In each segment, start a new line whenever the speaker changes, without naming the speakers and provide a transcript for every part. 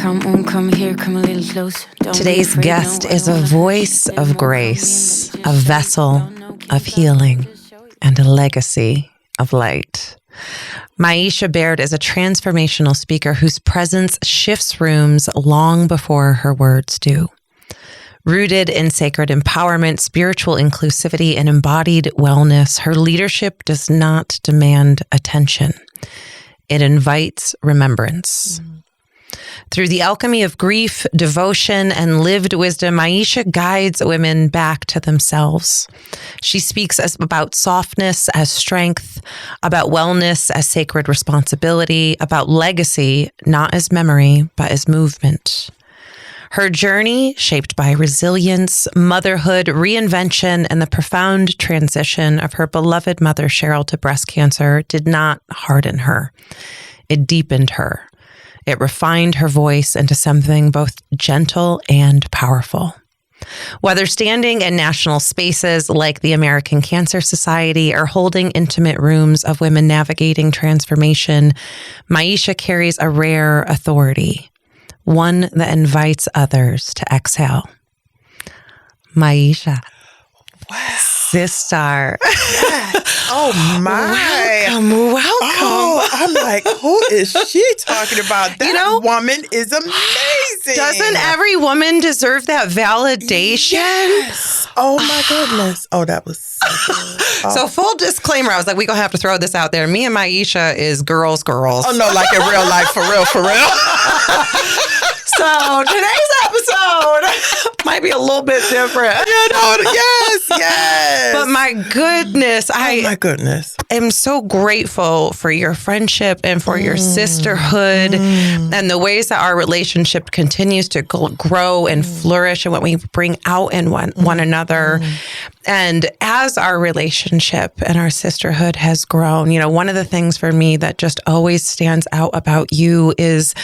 Come on, come here, come a little closer.
Today's guest is a voice of grace, a vessel of healing, and a legacy of light. Maisha Baird is a transformational speaker whose presence shifts rooms long before her words do. Rooted in sacred empowerment, spiritual inclusivity, and embodied wellness, her leadership does not demand attention. It invites remembrance. Through the alchemy of grief, devotion, and lived wisdom, Maisha guides women back to themselves. She speaks about softness as strength, about wellness as sacred responsibility, about legacy, not as memory, but as movement. Her journey, shaped by resilience, motherhood, reinvention, and the profound transition of her beloved mother, Cheryl, to breast cancer, did not harden her. It deepened her. It refined her voice into something both gentle and powerful. Whether standing in national spaces like the American Cancer Society or holding intimate rooms of women navigating transformation, Maisha carries a rare authority, one that invites others to exhale. Maisha.
Wow.
Sister.
Yes. Oh, my.
Welcome.
Oh, I'm like, who is she talking about? That woman is amazing.
Doesn't every woman deserve that validation?
Yes. Oh, my goodness. Oh, that was so good.
So full disclaimer, I was like, we're going to have to throw this out there. Me and Maisha is girls.
Oh, no, like in real life, for real.
So today's episode might be a little bit different.
Yes.
But my goodness,
my goodness.
am so grateful for your friendship and for your sisterhood and the ways that our relationship continues to grow and flourish and what we bring out in one another. And as our relationship and our sisterhood has grown, one of the things for me that just always stands out about you is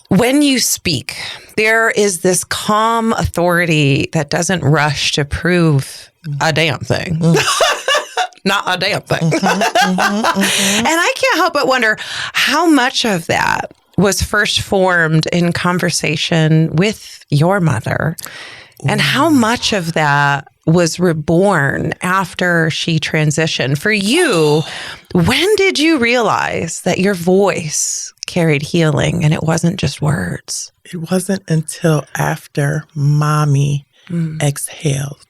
when you speak, there is this calm authority that doesn't rush to prove a damn thing. Not a damn thing. And I can't help but wonder how much of that was first formed in conversation with your mother and how much of that was reborn after she transitioned. For you, when did you realize that your voice carried healing and it wasn't just words?
It wasn't until after mommy exhaled.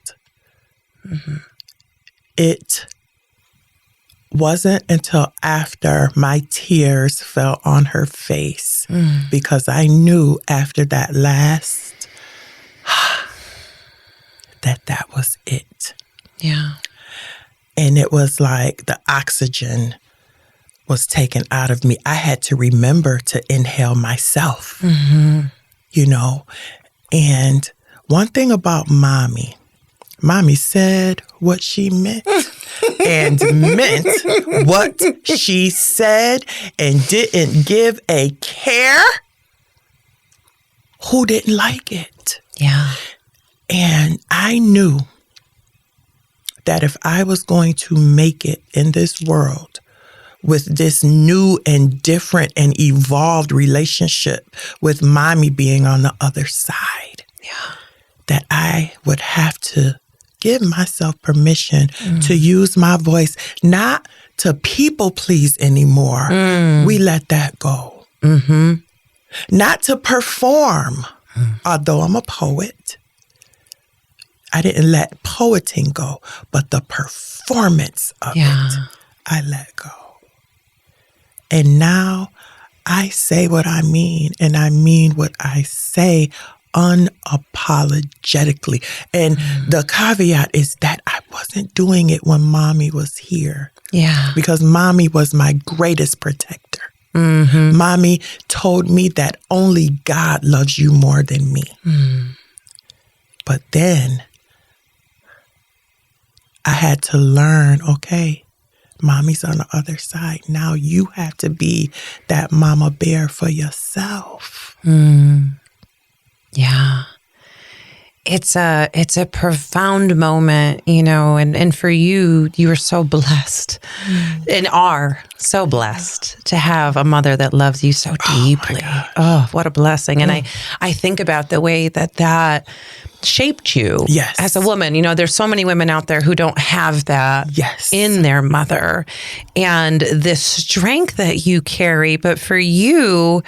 It wasn't until after my tears fell on her face because I knew after that last that was it.
Yeah.
And it was like the oxygen was taken out of me. I had to remember to inhale myself, And one thing about mommy said what she meant and meant what she said and didn't give a care who didn't like it.
Yeah.
And I knew that if I was going to make it in this world with this new and different and evolved relationship with mommy being on the other side, that I would have to give myself permission to use my voice, not to people please anymore. We let that go. Not to perform, although I'm a poet. I didn't let poeting go, but the performance of it, I let go. And now I say what I mean, and I mean what I say unapologetically. And the caveat is that I wasn't doing it when mommy was here.
Yeah.
Because mommy was my greatest protector. Mommy told me that only God loves you more than me. But then I had to learn, okay, mommy's on the other side. Now you have to be that mama bear for yourself.
Yeah. it's a profound moment, you know, and for you were so blessed and are so blessed to have a mother that loves you so deeply. Oh, what a blessing. And I think about the way that shaped you as a woman. You know, there's so many women out there who don't have that in their mother and this strength that you carry. But for you,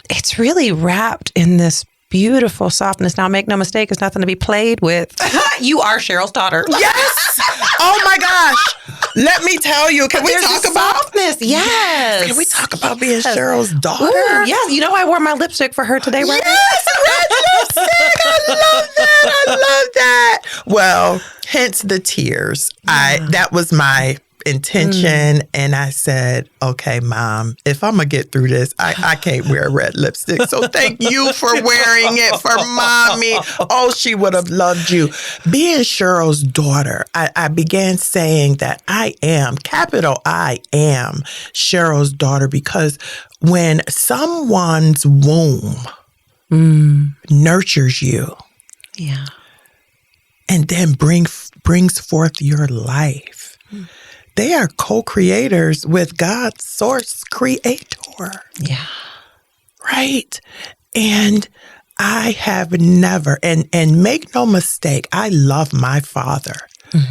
it's really wrapped in this beautiful softness. Now, make no mistake, it's nothing to be played with. You are Cheryl's daughter.
Yes. Oh my gosh. Let me tell you. Can we talk about
softness? Yes.
Can we talk about being Cheryl's daughter?
Ooh, yes. You know, I wore my lipstick for her today, right?
Yes, red lipstick. I love that. I love that. Well, hence the tears. That was my intention. And I said, okay, Mom, if I'm going to get through this, I can't wear red lipstick. So thank you for wearing it for Mommy. Oh, she would have loved you. Being Cheryl's daughter, I began saying that I am Cheryl's daughter, because when someone's womb nurtures you and then brings forth your life, they are co-creators with God's source creator. Yeah. Right? And I have never, and make no mistake, I love my father.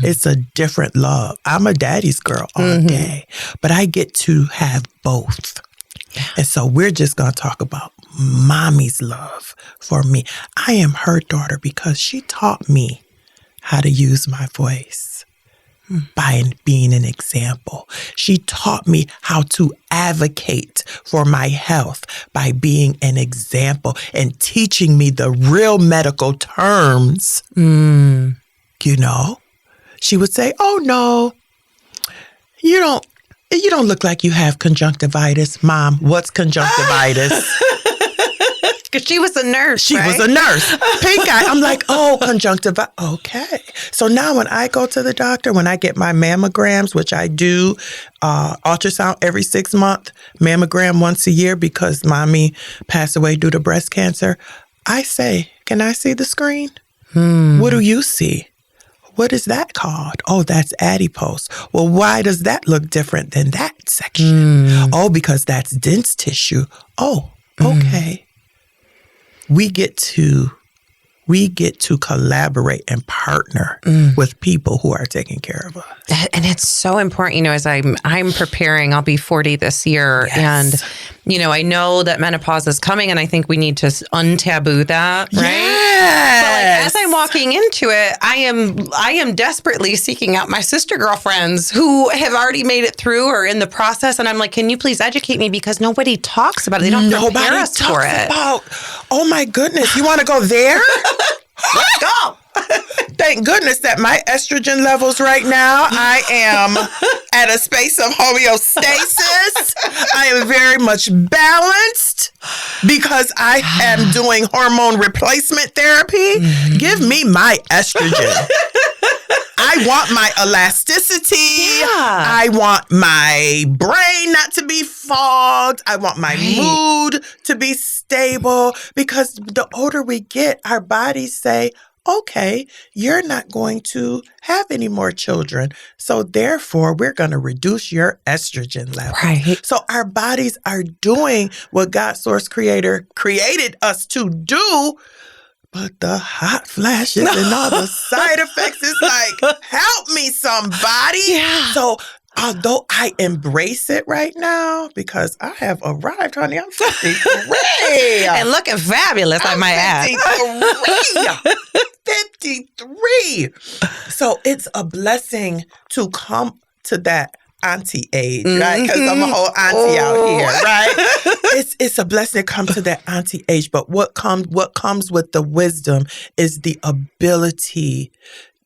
It's a different love. I'm a daddy's girl all day, but I get to have both. And so we're just going to talk about Mommy's love for me. I am her daughter because she taught me how to use my voice by being an example. She taught me how to advocate for my health by being an example and teaching me the real medical terms. You know, she would say, "Oh no, you don't look like you have conjunctivitis." Mom, what's conjunctivitis?
Because she was a nurse.
She was a nurse. Pink eye. I'm like, oh, conjunctivitis. Okay. So now when I go to the doctor, when I get my mammograms, which I do, ultrasound every 6 months, mammogram once a year because Mommy passed away due to breast cancer, I say, can I see the screen? What do you see? What is that called? Oh, that's adipose. Well, why does that look different than that section? Oh, because that's dense tissue. Oh, okay. We get to collaborate and partner with people who are taking care of us.
And it's so important, you know, as I'm preparing, I'll be 40 this year. And, you know, I know that menopause is coming and I think we need to untaboo that, right?
Yes.
So like, as I'm walking into it, I am desperately seeking out my sister girlfriends who have already made it through or in the process. And I'm like, can you please educate me? Because nobody talks about it. They don't prepare us for it.
Oh my goodness. You want to go there?
Let's go.
Thank goodness that my estrogen levels right now, I am at a space of homeostasis. I am very much balanced because I am doing hormone replacement therapy. Give me my estrogen. I want my elasticity. I want my brain not to be fogged. I want my mood to be stable, because the older we get, our bodies say, okay, you're not going to have any more children. So therefore, we're going to reduce your estrogen level. Right. So our bodies are doing what God's source creator created us to do. But the hot flashes and all the side effects is like, help me somebody. Yeah. So although I embrace it right now because I have arrived, honey, I'm 53.
And looking fabulous, I might add.
53. So it's a blessing to come to that auntie age, right? Because I'm a whole auntie out here, right? It's a blessing to come to that auntie age. But what comes with the wisdom is the ability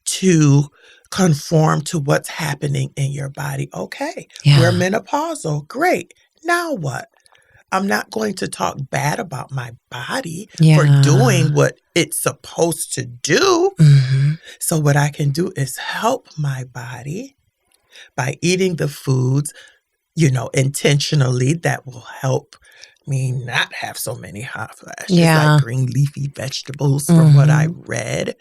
to conform to what's happening in your body. Okay, we're menopausal. Great. Now what? I'm not going to talk bad about my body for doing what it's supposed to do. So what I can do is help my body by eating the foods intentionally that will help me not have so many hot flashes.
Yeah.
Like green leafy vegetables from what I read.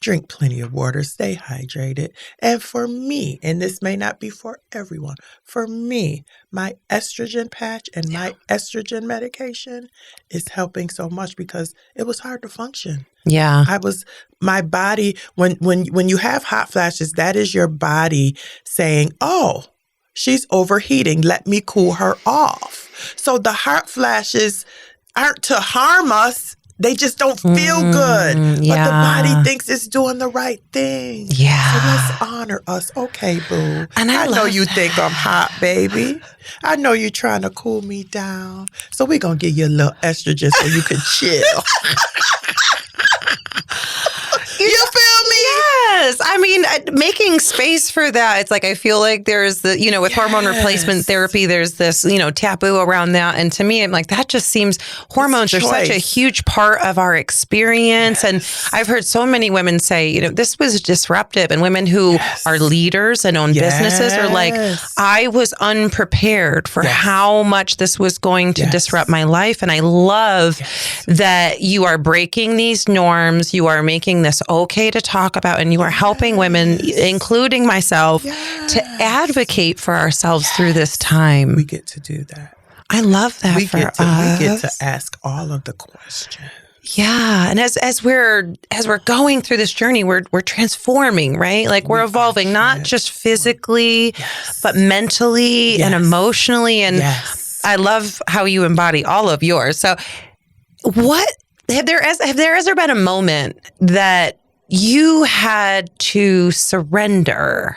Drink plenty of water, stay hydrated. And for me, and this may not be for everyone, for me, my estrogen patch and my estrogen medication is helping so much because it was hard to function.
Yeah.
My body, when you have hot flashes, that is your body saying, oh, she's overheating. Let me cool her off. So the hot flashes aren't to harm us. They just don't feel good.
Yeah.
But the body thinks it's doing the right thing.
Yeah.
So let's honor us. Okay, boo.
And I
know
love
you think I'm hot, baby. I know you're trying to cool me down. So we're going to give you a little estrogen so you can chill. You feel me?
Yes. I mean, making space for that. It's like, I feel like there's with hormone replacement therapy, there's this, taboo around that. And to me, I'm like, that just seems hormones are such a huge part of our experience. And I've heard so many women say, this was disruptive, and women who are leaders and own businesses are like, I was unprepared for how much this was going to disrupt my life. And I love that you are breaking these norms. You are making this okay to talk about, and you are helping women, including myself, to advocate for ourselves through this time.
We get to do that.
I love that
We
for
get
us.
to ask all of the questions.
Yeah, and as we're going through this journey, we're transforming, right? Like we're evolving, not just physically, but mentally and emotionally. And I love how you embody all of yours. So, have there ever been a moment that you had to surrender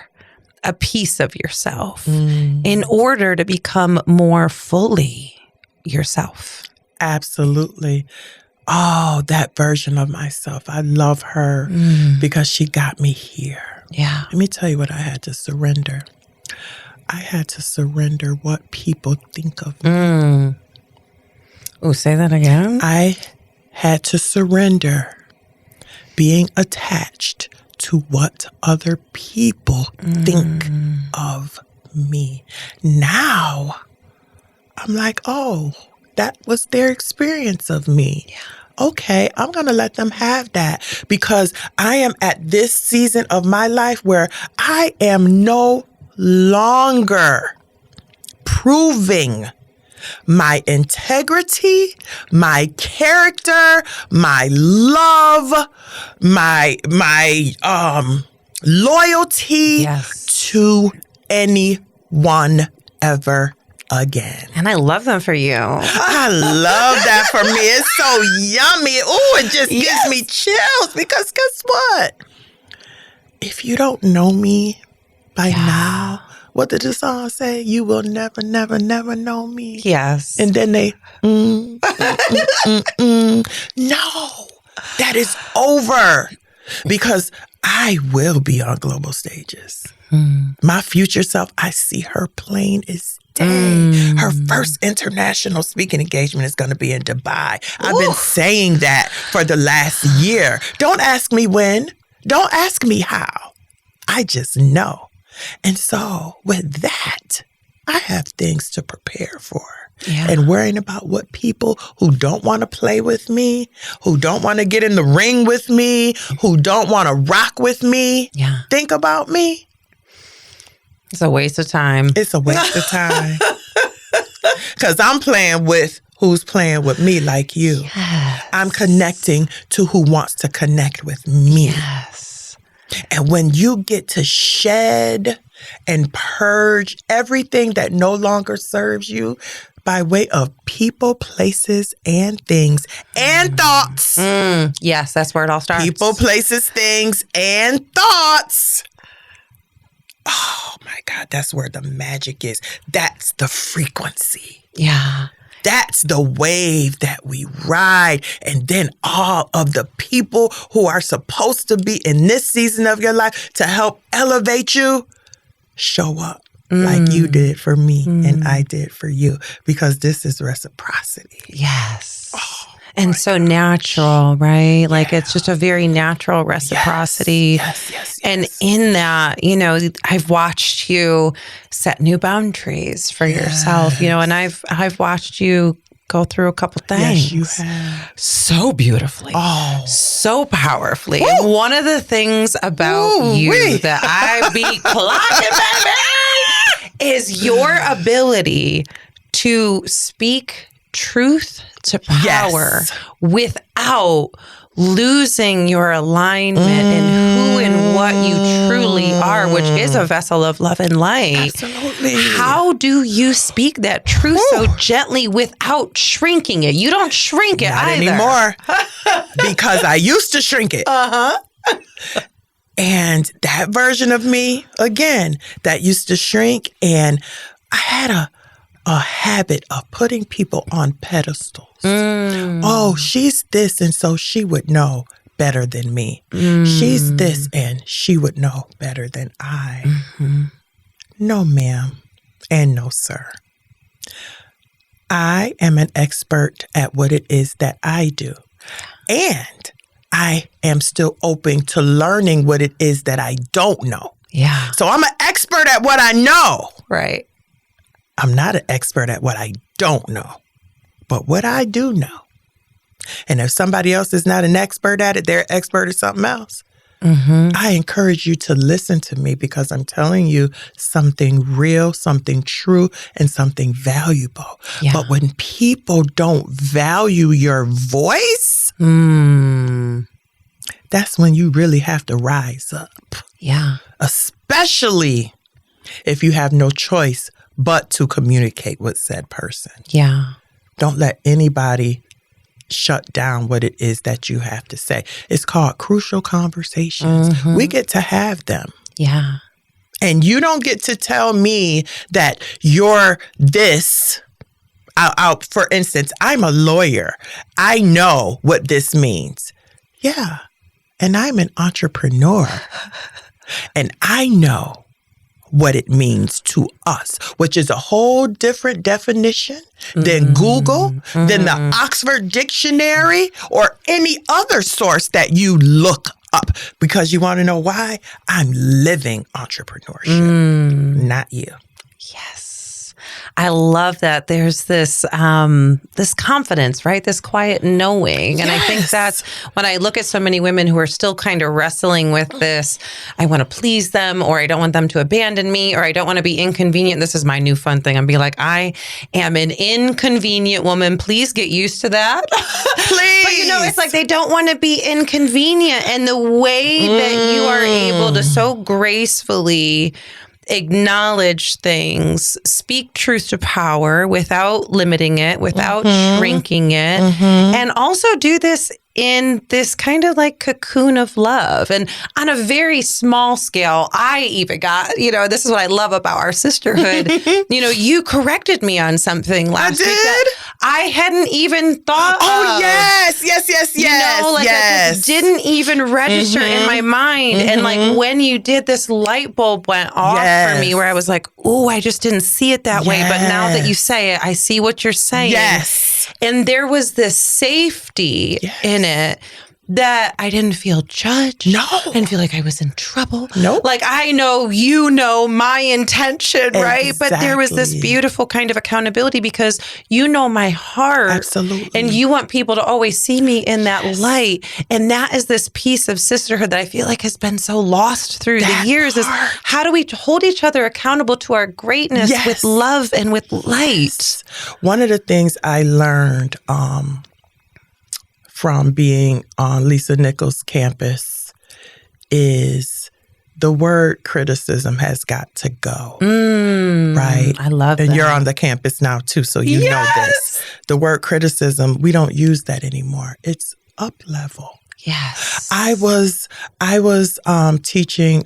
a piece of yourself in order to become more fully yourself?
Absolutely. Oh, that version of myself. I love her because she got me here.
Yeah.
Let me tell you what I had to surrender. I had to surrender what people think of me.
Oh, say that again.
I had to surrender being attached to what other people think of me. Now, I'm like, oh, that was their experience of me. Yeah. Okay, I'm going to let them have that because I am at this season of my life where I am no longer proving my integrity, my character, my love, my loyalty to anyone ever again.
And I love that for you.
I love that for me. It's so yummy. Oh, it just gives me chills because guess what? If you don't know me by now, what did the song say? You will never, never, never know me.
Yes.
And then they, No, that is over because I will be on global stages. My future self, I see her plain as day. Her first international speaking engagement is going to be in Dubai. I've been saying that for the last year. Don't ask me when. Don't ask me how. I just know. And so with that, I have things to prepare for. Yeah. And worrying about what people who don't want to play with me, who don't want to get in the ring with me, who don't want to rock with me, think about me.
It's a waste of time.
It's a waste of time. Because I'm playing with who's playing with me like you. Yes. I'm connecting to who wants to connect with me. Yes. And when you get to shed and purge everything that no longer serves you by way of people, places, and things, and thoughts.
Yes, that's where it all starts.
People, places, things, and thoughts. Oh my God, that's where the magic is. That's the frequency.
Yeah.
That's the wave that we ride. And then all of the people who are supposed to be in this season of your life to help elevate you, show up like you did for me and I did for you, because this is reciprocity.
Yes. and so natural, right? Like it's just a very natural reciprocity.
Yes.
And in that, I've watched you set new boundaries for yourself, and I've watched you go through a couple things.
Yes, you have.
So beautifully.
Oh.
So powerfully.
Woo.
And one of the things about you that I be clocking, baby, is your ability to speak truth to power without losing your alignment in who and what you truly are, which is a vessel of love and light.
Absolutely.
How do you speak that truth so gently without shrinking it? You don't shrink it
Not
either.
anymore. Because I used to shrink it. And that version of me, again, that used to shrink, and I had a habit of putting people on pedestals. Oh, she's this, and so she would know better than me. She's this, and she would know better than I. No, ma'am, and no, sir. I am an expert at what it is that I do. And I am still open to learning what it is that I don't know.
Yeah.
So I'm an expert at what I know.
Right.
I'm not an expert at what I don't know, but what I do know. And if somebody else is not an expert at it, they're an expert at something else. I encourage you to listen to me because I'm telling you something real, something true, and something valuable.
Yeah.
But when people don't value your voice, that's when you really have to rise up.
Yeah.
Especially if you have no choice but to communicate with said person.
Yeah.
Don't let anybody shut down what it is that you have to say. It's called crucial conversations. We get to have them.
Yeah.
And you don't get to tell me that you're this. For instance, I'm a lawyer. I know what this means. Yeah. And I'm an entrepreneur. And I know what it means to us, which is a whole different definition than Google, than the Oxford Dictionary, or any other source that you look up. Because you want to know why? I'm living entrepreneurship, not you.
Yes. I love that there's this this confidence, right? This quiet knowing. And I think that's when I look at so many women who are still kind of wrestling with this, I want to please them, or I don't want them to abandon me, or I don't want to be inconvenient. This is my new fun thing. I'm be like, I am an inconvenient woman. Please get used to that.
Please.
But it's like they don't want to be inconvenient. And the way that you are able to so gracefully acknowledge things, speak truth to power without limiting it, without shrinking it, and also do this in this kind of like cocoon of love. And on a very small scale, I even got, this is what I love about our sisterhood. You corrected me on something last week that I hadn't even thought of.
Yes.
That just didn't even register in my mind. And like when you did, this light bulb went off for me where I was like, oh, I just didn't see it that way. But now that you say it, I see what you're saying.
Yes.
And there was this safety in it that I didn't feel judged.
No.
I didn't feel like I was in trouble.
Nope.
Like I know my intention, right? But there was this beautiful kind of accountability because you know my heart.
Absolutely.
And you want people to always see me in that light. And that is this piece of sisterhood that I feel like has been so lost through the years is how do we hold each other accountable to our greatness with love and with light?
One of the things I learned from being on Lisa Nichols' campus is the word criticism has got to go. Right?
I love that.
And you're on the campus now too, so you know this. The word criticism, we don't use that anymore. It's up level.
Yes.
I was teaching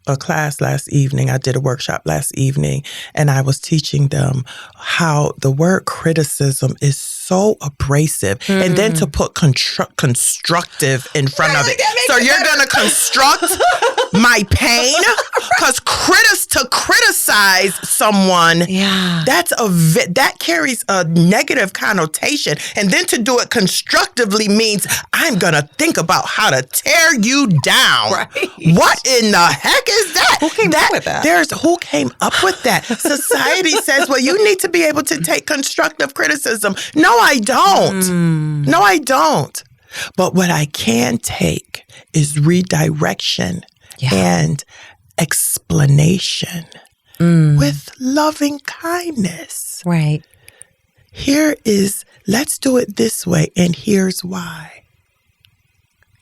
a class last evening. I did a workshop last evening, and I was teaching them how the word criticism is so abrasive, and then to put constructive in front of it. So you're going to construct my pain? Because to criticize criticize someone, that carries a negative connotation. And then to do it constructively means I'm going to think about how to tear you down. Right. What in the heck is that?
Who came up with that?
Who came up with that? Society says, well, you need to be able to take constructive criticism. No, I don't. No, I don't. But what I can take is redirection and explanation with loving kindness.
Right.
Let's do it this way, and here's why.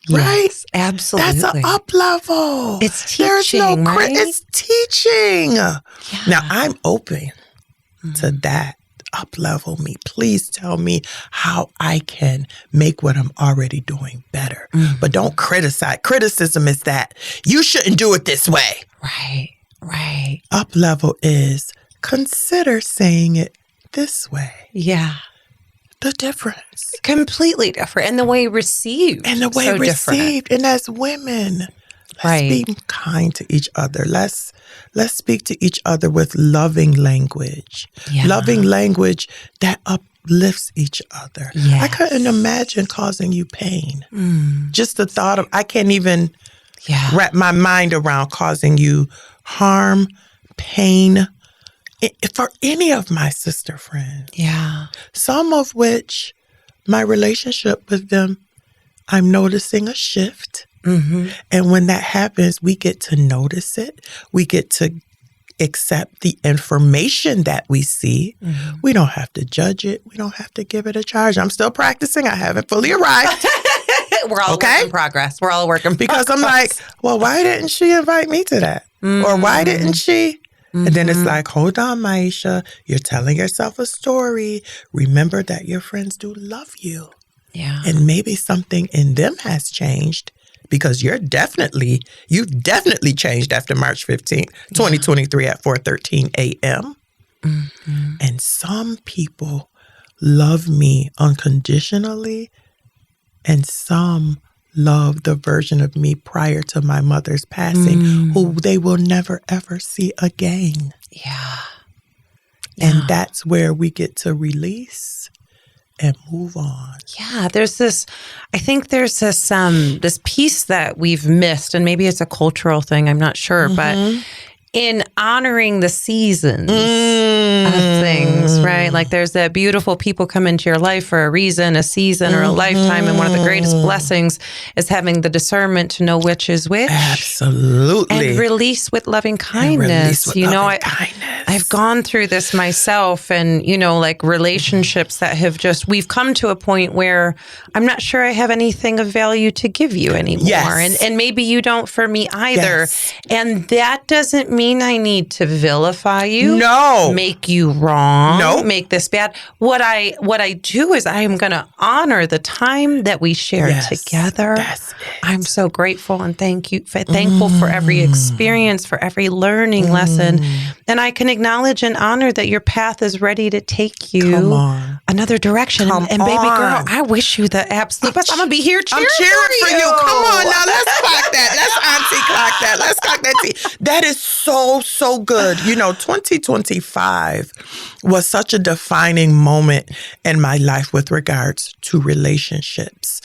Right?
Yes, absolutely.
That's an up level.
It's teaching, right?
It's teaching. Yeah. Now, I'm open to that. Up level me. Please tell me how I can make what I'm already doing better. But don't criticize. Criticism is that you shouldn't do it this way.
Right.
Up level is consider saying it this way.
Yeah.
The difference.
Completely different. And the way received.
And the way
so
received.
Different.
And as women, let's be kind to each other. Let's speak to each other with loving language. Yeah. Loving language that uplifts each other. Yes. I couldn't imagine causing you pain. Just the thought of, I can't even wrap my mind around causing you harm, pain, for any of my sister friends.
Yeah.
Some of which my relationship with them, I'm noticing a shift. And when that happens, we get to notice it. We get to accept the information that we see. We don't have to judge it. We don't have to give it a charge. I'm still practicing. I haven't fully arrived.
We're all work in progress. We're all working
because I'm like, well, why didn't she invite me to that? Or why didn't she? And then it's like, hold on, Maisha. You're telling yourself a story. Remember that your friends do love you.
Yeah.
And maybe something in them has changed. Because you've definitely changed after March 15th, 2023 at 4:13 a.m. And some people love me unconditionally, and some love the version of me prior to my mother's passing, who they will never, ever see again.
Yeah.
And that's where we get to release and move on.
Yeah, I think there's this piece that we've missed, and maybe it's a cultural thing, I'm not sure, but in honoring the seasons of things, right? Like there's that beautiful people come into your life for a reason, a season, or a lifetime. And one of the greatest blessings is having the discernment to know which is which.
Absolutely.
And release with loving kindness. I've gone through this myself, and, like relationships that have we've come to a point where I'm not sure I have anything of value to give you anymore.
Yes.
And maybe you don't for me either. Yes. And that doesn't mean I need to vilify you.
No.
Make you wrong.
No.
Make this bad. What I do is I am going to honor the time that we shared together.
That's it.
I'm so grateful and thankful for every experience, for every learning lesson. And I can acknowledge and honor that your path is ready to take you another direction. And baby girl, I wish you the absolute best. I'm going to be here cheering
for you. Come on now, let's clock that. Let's auntie clock that. Let's clock that tea. That is so good. 2025 was such a defining moment in my life with regards to relationships.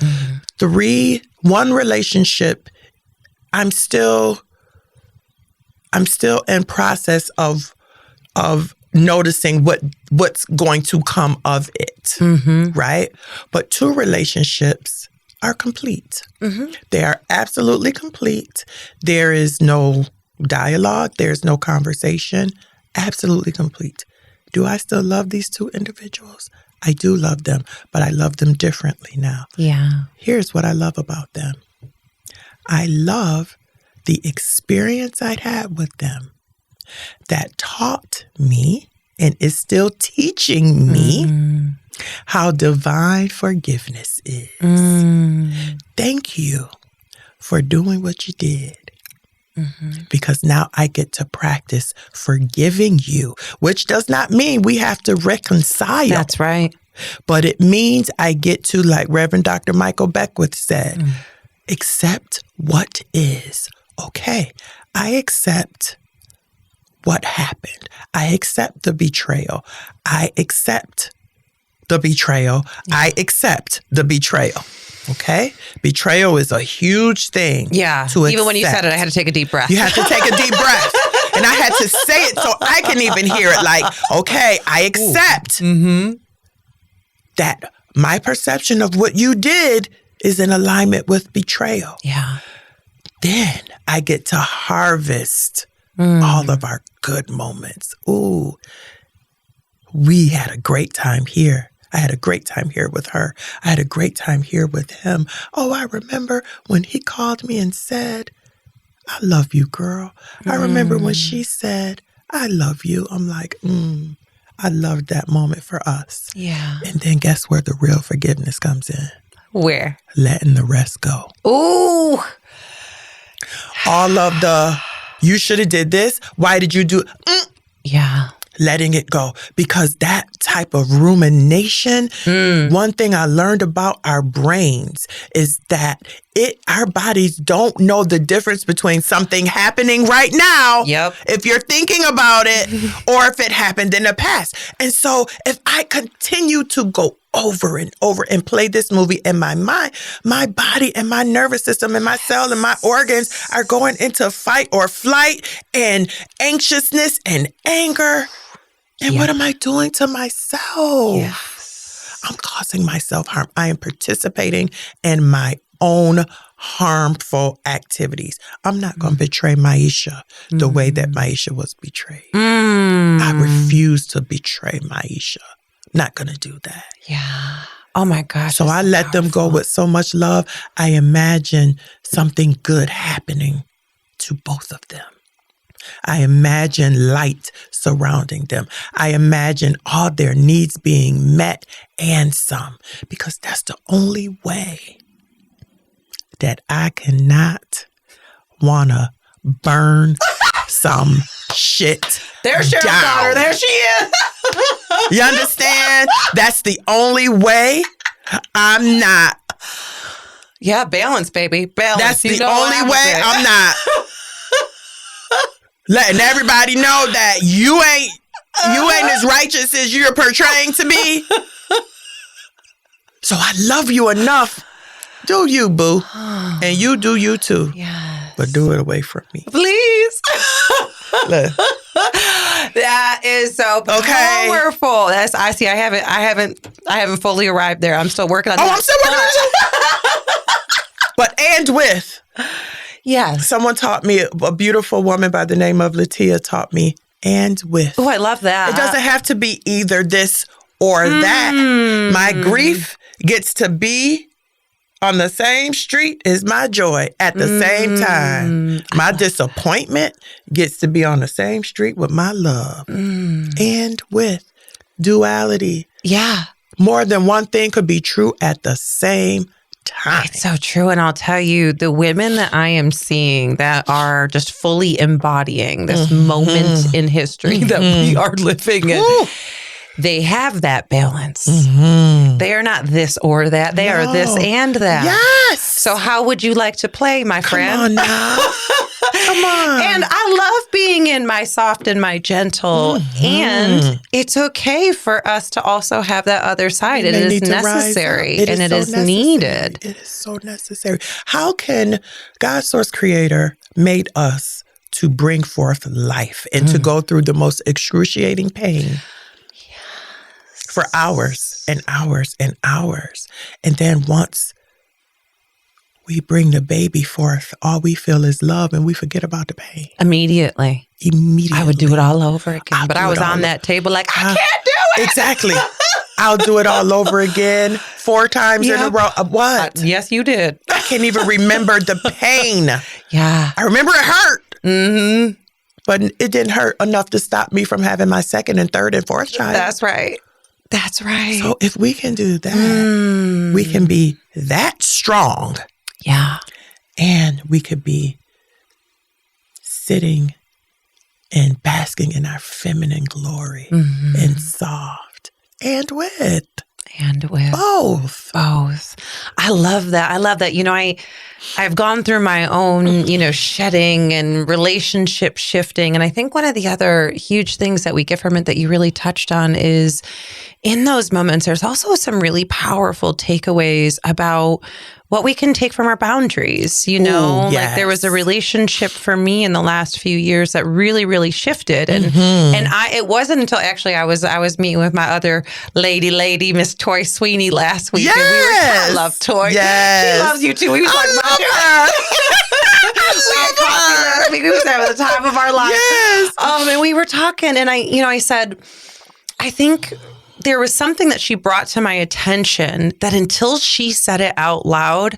One relationship, I'm still in process of noticing what's going to come of it, right? But 2 relationships are complete. They are absolutely complete. There is no dialogue. There's no conversation. Absolutely complete. Do I still love these 2 individuals? I do love them, but I love them differently now.
Yeah.
Here's what I love about them. I love the experience I'd had with them that taught me and is still teaching me how divine forgiveness is. Thank you for doing what you did. Because now I get to practice forgiving you, which does not mean we have to reconcile.
That's right.
But it means I get to, like Reverend Dr. Michael Beckwith said, accept what is. Okay, I accept what happened. I accept the betrayal. I accept the betrayal. I accept the betrayal. Okay? Betrayal is a huge thing.
Yeah.
To
Even when you
accept.
said it, I had to take a deep breath.
You have to take a deep breath. And I had to say it so I can even hear it like, okay, I accept that my perception of what you did is in alignment with betrayal.
Yeah.
Then I get to harvest all of our good moments. Ooh, we had a great time here. I had a great time here with her. I had a great time here with him. Oh, I remember when he called me and said, I love you, girl. I remember when she said, I love you. I'm like, I loved that moment for us.
Yeah.
And then guess where the real forgiveness comes in?
Where?
Letting the rest go.
Ooh.
All of the, you should have did this. Why did you do?
Yeah.
Letting it go. Because that type of rumination, one thing I learned about our brains is that our bodies don't know the difference between something happening right now, if you're thinking about it, or if it happened in the past. And so if I continue to go over and over and play this movie in my mind, my body and my nervous system and my cell and my organs are going into fight or flight and anxiousness and anger. And what am I doing to myself?
Yes.
I'm causing myself harm. I am participating in my own harmful activities. I'm not going to betray Maisha the way that Maisha was betrayed. I refuse to betray Maisha. Not going to do that.
Yeah. Oh my gosh.
So I let them go with so much love. I imagine something good happening to both of them. I imagine light surrounding them. I imagine all their needs being met and some, because that's the only way that I cannot want to burn some shit
There's your
down.
daughter. There she is.
You understand? That's the only way. I'm not.
Yeah, balance, baby. Balance.
That's the only way. I'm not letting everybody know that you ain't as righteous as you're portraying to be. So I love you enough. Do you, boo? And you do you too.
Yes.
But do it away from me.
Please.
Look.
That is so powerful. That's I haven't fully arrived there. I'm still working on that.
I'm still working on it. But and with.
Yes.
Someone taught me, a beautiful woman by the name of Latia taught me, and with.
Oh, I love that.
It doesn't have to be either this or that. My grief gets to be on the same street as my joy at the same time. My disappointment gets to be on the same street with my love. And with duality.
Yeah.
More than one thing could be true at the same time.
It's so true. And I'll tell you, the women that I am seeing that are just fully embodying this moment in history that we are living in, they have that balance. They are not this or that. They are this and that.
Yes.
So how would you like to play, my friend?
Come on now. Come on.
And I love being in my soft and my gentle. And it's okay for us to also have that other side. It is necessary and it is needed.
It is so necessary. How can God, source creator, made us to bring forth life and to go through the most excruciating pain for hours and hours and hours. And then once we bring the baby forth, all we feel is love and we forget about the pain.
Immediately.
I
would do it all over again. But I was on that table like, I can't do it.
Exactly. I'll do it all over again 4 times in a row. What?
Yes, you did.
I can't even remember the pain.
Yeah.
I remember it hurt. But it didn't hurt enough to stop me from having my 2nd and 3rd and 4th child.
That's right. That's right.
So if we can do that, we can be that strong.
Yeah.
And we could be sitting and basking in our feminine glory and soft and with.
And with
Both.
I love that. You know, I've gone through my own, shedding and relationship shifting. And I think one of the other huge things that we get from it that you really touched on is in those moments, there's also some really powerful takeaways about what we can take from our boundaries.
Ooh, yes.
Like there was a relationship for me in the last few years that really, really shifted. And it wasn't until actually I was meeting with my other lady, Miss Toy Sweeney last week.
Yes.
And I love Toy.
Yes.
She loves you too. We was talking about you. We was having the time of our life.
Yes.
And we were talking, and I said, I think there was something that she brought to my attention that until she said it out loud,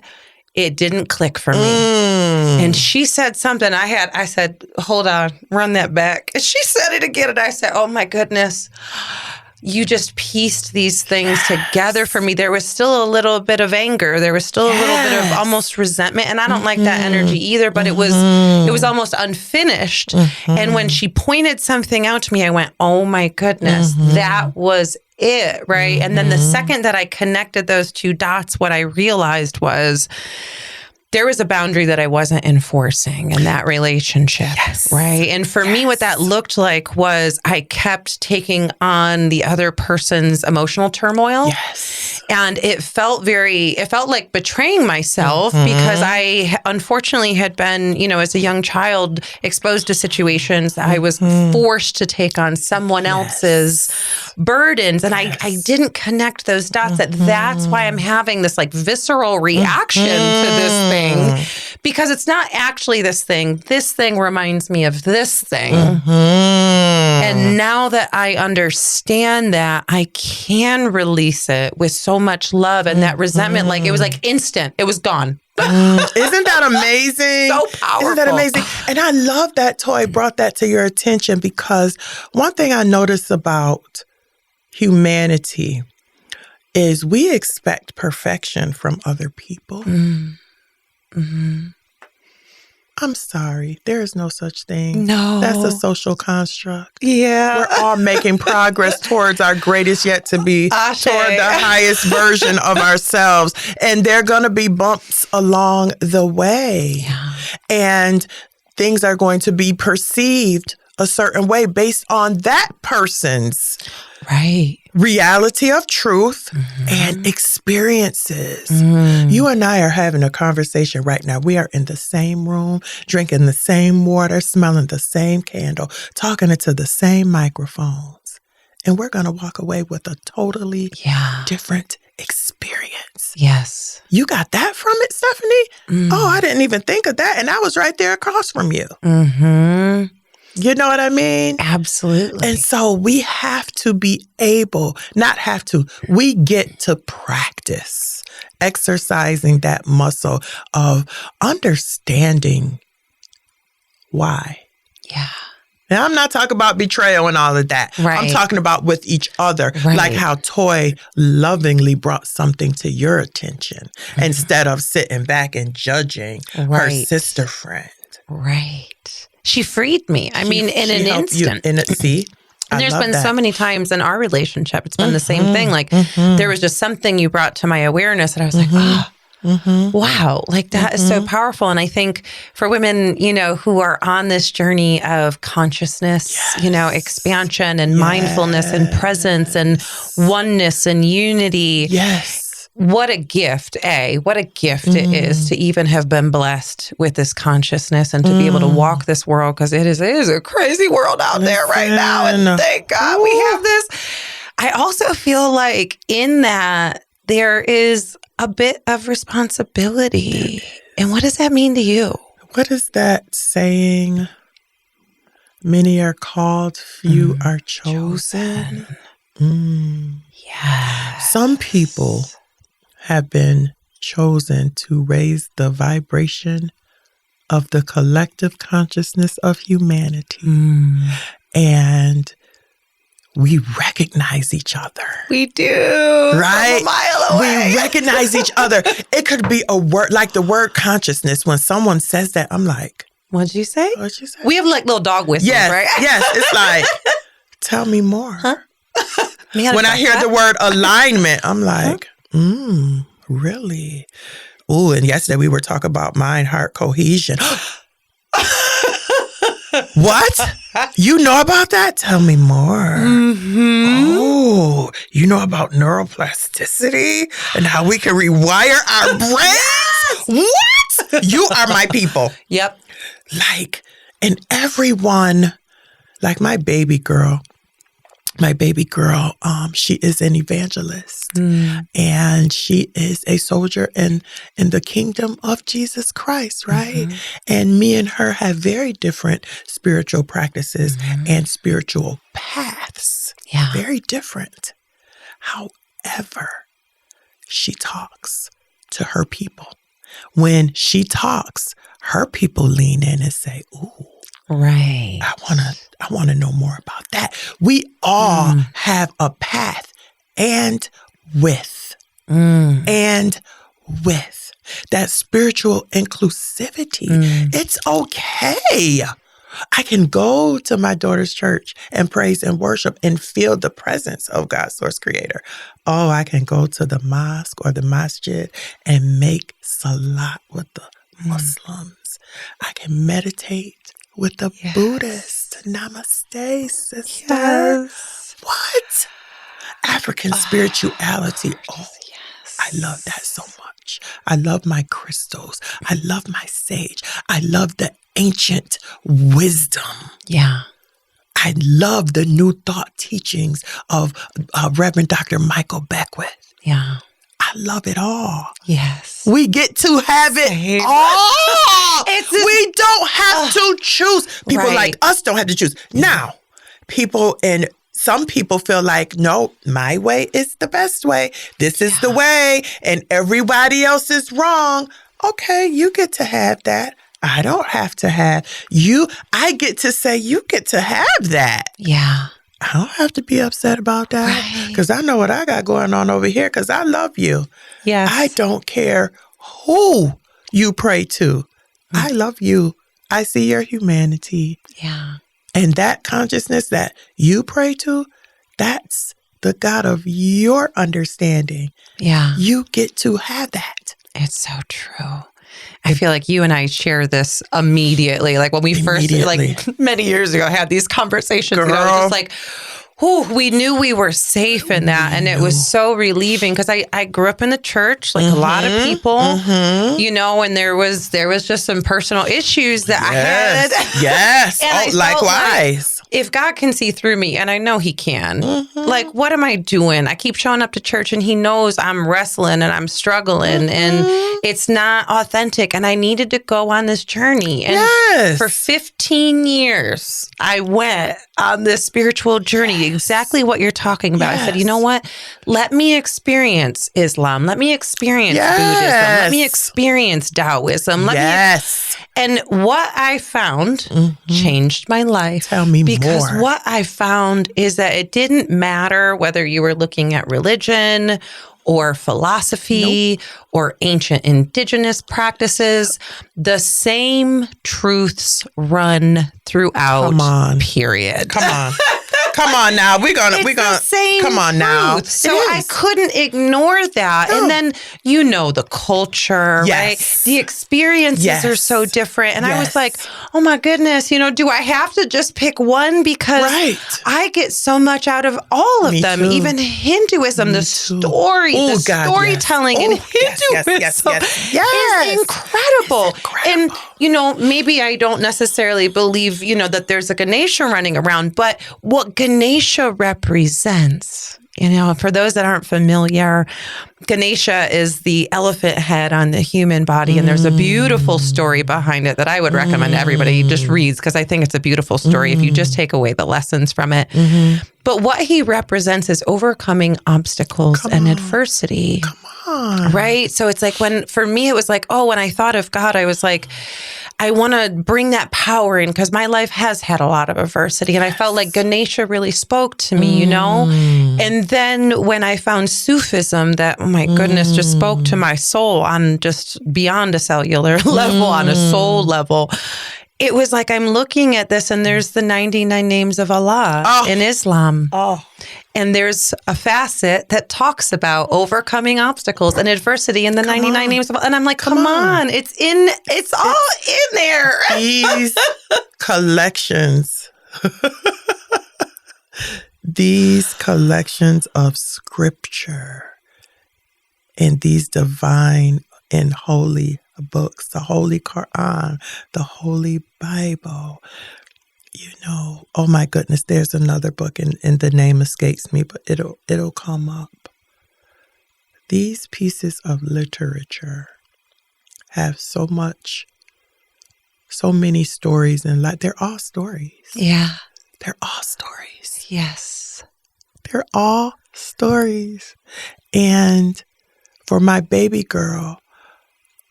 it didn't click for me. And she said something. I said, hold on, run that back. And she said it again. And I said, oh my goodness, you just pieced these things together for me. There was still a little bit of anger. There was still a little bit of almost resentment. And I don't like that energy either, but it was almost unfinished. And when she pointed something out to me, I went, oh my goodness, that was it, right? And then the second that I connected those two dots, what I realized was there was a boundary that I wasn't enforcing in that relationship, right? And for me, what that looked like was I kept taking on the other person's emotional turmoil. And it felt like betraying myself because I unfortunately had been, as a young child, exposed to situations that I was forced to take on someone else's burdens. And I didn't connect those dots that's why I'm having this like visceral reaction to this thing. Because it's not actually this thing. This thing reminds me of this thing. And now that I understand that, I can release it with so much love and that resentment. Like it was like instant. It was gone.
Isn't that amazing?
So powerful.
Isn't that amazing? And I love that Toy brought that to your attention, because one thing I notice about humanity is we expect perfection from other people. I'm sorry. There is no such thing.
No.
That's a social construct.
Yeah.
We're all making progress towards our greatest yet to be,
Ashe.
toward the highest version of ourselves. And there are going to be bumps along the way.
Yeah.
And things are going to be perceived a certain way based on that person's reality of truth and experiences. You and I are having a conversation right now. We are in the same room, drinking the same water, smelling the same candle, talking into the same microphones. And we're going to walk away with a totally different experience.
Yes.
You got that from it, Stephanie? Oh, I didn't even think of that. And I was right there across from you. You know what I mean?
Absolutely.
And so we have to be able, we get to practice exercising that muscle of understanding why.
Yeah.
Now, I'm not talking about betrayal and all of that.
Right.
I'm talking about with each other, like how Toy lovingly brought something to your attention instead of sitting back and judging her sister friend.
Right. She freed me. I mean, in an instant. And there's been so many times in our relationship, it's been the same thing. Like there was just something you brought to my awareness that I was like, wow, like that is so powerful. And I think for women, who are on this journey of consciousness, expansion and mindfulness and presence and oneness and unity. What a gift, what a gift it is to even have been blessed with this consciousness and to be able to walk this world, because it is a crazy world out there right now. And thank God we have this. I also feel like in that there is a bit of responsibility. And what does that mean to you?
What is that saying? Many are called, few are chosen.
Yes.
Some people have been chosen to raise the vibration of the collective consciousness of humanity. And we recognize each other.
We do.
Right?
From a mile away.
We recognize each other. It could be a word, like the word consciousness. When someone says that, I'm like,
What'd you say?
What'd you say?
We have like little dog whistles, right?
Yes. It's like, tell me more.
Man,
when I hear the word alignment, I'm like, really? Ooh, and yesterday we were talking about mind-heart cohesion. What? You know about that? Tell me more. Oh, you know about neuroplasticity and how we can rewire our brains? What? You are my people.
Yep.
Like, and everyone, like my baby girl, she is an evangelist and she is a soldier in the kingdom of Jesus Christ, right? And me and her have very different spiritual practices and spiritual paths.
Yeah.
Very different. However, she talks to her people. When she talks, her people lean in and say, ooh,
right.
I want to know more about that. We all have a path and width. And with that spiritual inclusivity. It's okay. I can go to my daughter's church and praise and worship and feel the presence of God's source creator. Oh, I can go to the mosque or the masjid and make salat with the Muslims. I can meditate with the Buddhist. Namaste, sister.
Yes.
What? African spirituality. Oh, yes. I love that so much. I love my crystals. I love my sage. I love the ancient wisdom.
Yeah.
I love the new thought teachings of Reverend Dr. Michael Beckwith.
Yeah.
I love it all.
Yes.
We get to have it all. We don't have to choose. People like us don't have to choose. Now, some people feel like, no, my way is the best way. This is the way, and everybody else is wrong. Okay, you get to have that. I don't have to have you. I get to say you get to have that.
Yeah.
I don't have to be upset about that because I know what I got going on over here because I love you.
Yes.
I don't care who you pray to. I love you. I see your humanity.
Yeah.
And that consciousness that you pray to, that's the God of your understanding.
Yeah.
You get to have that.
It's so true. I feel like you and I share this immediately. Like when we first, like many years ago, had these conversations.
Girl.
And I was just like, we knew we were safe in that. And it was so relieving because I grew up in the church, like a lot of people, you know, and there was just some personal issues that I had.
Yes.
And
likewise.
If God can see through me, and I know he can, like, what am I doing? I keep showing up to church and he knows I'm wrestling and I'm struggling and it's not authentic. And I needed to go on this journey. And for 15 years, I went on this spiritual journey, exactly what you're talking about. I said, you know what? Let me experience Islam. Let me experience Buddhism. Let me experience Taoism. And what I found changed my life.
Tell me more.
Because what I found is that it didn't matter whether you were looking at religion or philosophy or ancient indigenous practices. The same truths run throughout, period.
Come on. Come on now. We're gonna come on now.
So I couldn't ignore that. No. And then the culture, right? The experiences are so different. And I was like, oh my goodness, do I have to just pick one? Because I get so much out of all of them. Too. Even Hinduism, the storytelling in Hinduism is incredible. And maybe I don't necessarily believe, that there's a Ganesha running around, but what Ganesha represents, for those that aren't familiar, Ganesha is the elephant head on the human body. And there's a beautiful story behind it that I would recommend everybody just reads because I think it's a beautiful story if you just take away the lessons from it. But what he represents is overcoming obstacles and adversity. Come on. Right? So it's like for me, it was like, when I thought of God, I was like, I want to bring that power in because my life has had a lot of adversity. And I felt like Ganesha really spoke to me, And then when I found Sufism that, oh my goodness, just spoke to my soul on just beyond a cellular level, on a soul level, it was like I'm looking at this and there's the 99 names of Allah in Islam. And there's a facet that talks about overcoming obstacles and adversity in the 99 names of Allah. And I'm like, come on. It's all in there.
These collections. These collections of scripture and these divine and holy books, the Holy Quran, the Holy Bible, oh my goodness, there's another book and the name escapes me, but it'll come up. These pieces of literature have so many stories and they're all stories.
Yeah.
They're all stories.
Yes.
They're all stories. And for my baby girl,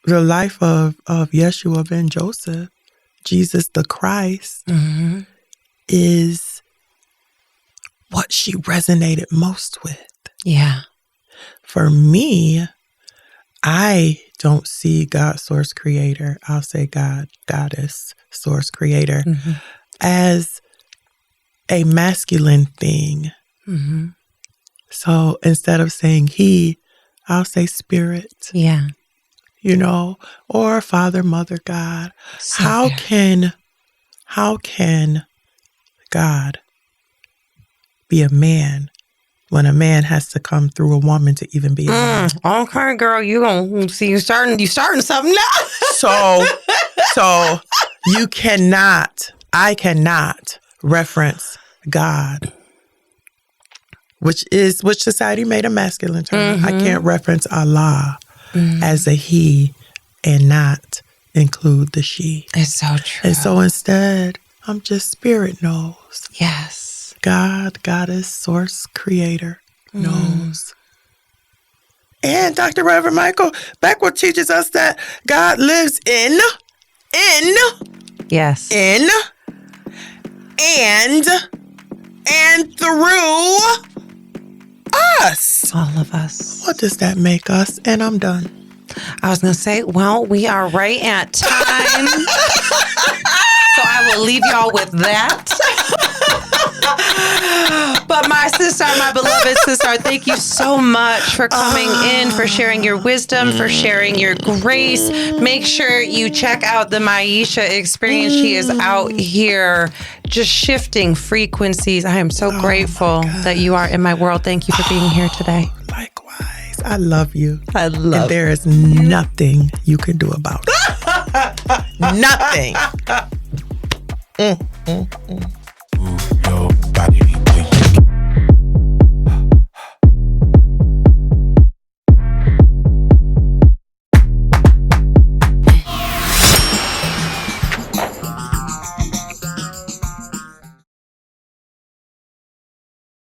the life of Yeshua ben Joseph, Jesus the Christ, is what she resonated most with.
Yeah.
For me, I don't see God, source creator, I'll say God, goddess, source creator, as a masculine thing. So instead of saying he, I'll say spirit.
Yeah.
Or Father, Mother, God.
So
how can God be a man when a man has to come through a woman to even be a man?
Okay, girl, you gonna see you starting something now.
So I cannot reference God, which society made a masculine term. I can't reference Allah as a he and not include the she.
It's so true.
And so instead, I'm just spirit knows.
Yes.
God, goddess, source, creator knows. And Dr. Reverend Michael Beckwith teaches us that God lives in,
yes,
and through us.
all of us.
What does that make us? And I'm done.
I was going to say, well, we are right at time. So I will leave y'all with that. But my sister, my beloved sister, thank you so much for coming in, for sharing your wisdom, for sharing your grace. Make sure you check out the Maisha experience. She is out here just shifting frequencies. I am so grateful that you are in my world. Thank you for being here today.
Likewise. I love you.
I love
And there is nothing you can do about it. Nothing.